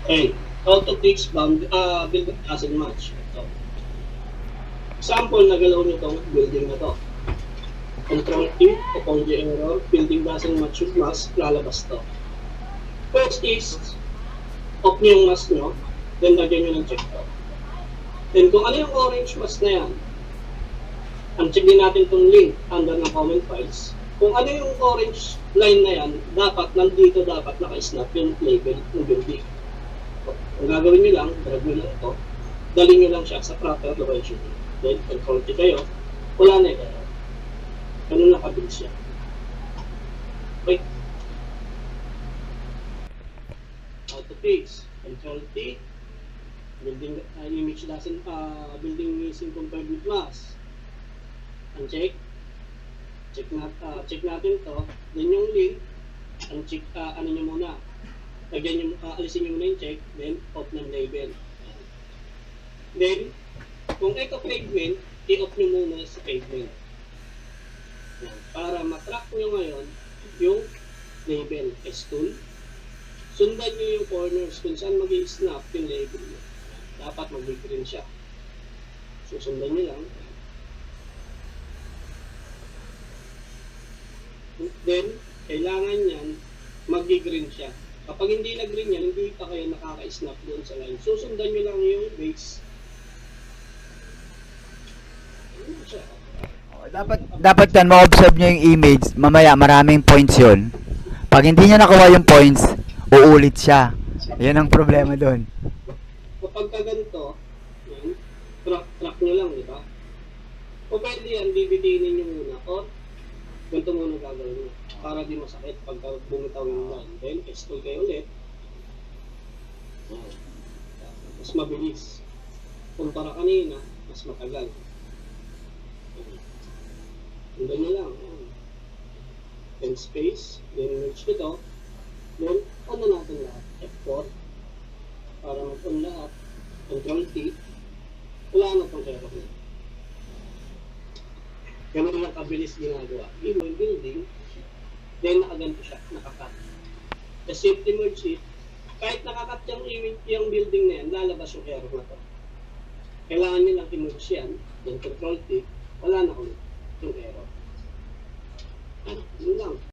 Okay. Auto fix bound, build doesn't match. Ito. Example, nagalaw nyo itong building na to. Control T, upon the error, building doesn't match yung mask, lalabas to. First is, off nyo yung mask nyo, then lagyan nyo ng check to. Then kung ano yung orange mask na yan, uncheck din natin itong link under ng comment files. Kung ano yung orange line na yan, dapat nandito dapat naka-snap yung label ng building. Ang gagawin nyo lang, drag nyo lang ito, dali nyo lang siya sa proper location. Then, control T kayo, wala na yung error. Ganun nakabilis siya. Okay. Auto fix, control T, building image doesn't, building missing compared with mask. Uncheck. Check natin to. Then yung link, uncheck, ano nyo muna. Lagyan nyo, alisin nyo muna yung check, then off ng label. Then, kung ito pavement, i-off nyo muna sa pavement. Yan. Para matrack nyo ngayon yung label S-tool. Sundan nyo yung corners kung saan mag-i-snap yung label nyo. Dapat mag-green siya. So, sundan nyo lang. Then, kailangan yan, mag-green siya. Kapag hindi nag-green yan, hindi pa kayo nakaka-snap doon sa line. Susundan nyo lang yung base. Ano siya? Dapat yan, ma-observe nyo yung image. Mamaya, maraming points yun. Pag hindi nyo nakuha yung points, uulit siya. Yan ang problema doon. Kapag ka ganito, yan, track nyo lang, di ba? O pwede yan, bibitinin nyo muna. O, ganito muna gagawin nyo. Para di masakit pagka bumitaw yung line. Then, S-tool kayo ulit. Mas mabilis. Kumpara kanina, mas matagal. Sundan nyo lang. Then space. Then merge nito. Then, on na natin lahat. F4. Para mag-on lahat. Control T. Wala na itong error na. Ganun lang kabilis ginagawa. Yung building, then nakaganto siya, nakakat. The safety merge it, kahit nakakat yung building na yan, lalabas yung error na to. Kailangan nyo lang i-merge yan, then control T, wala na ulit yung error. Ano, yun lang.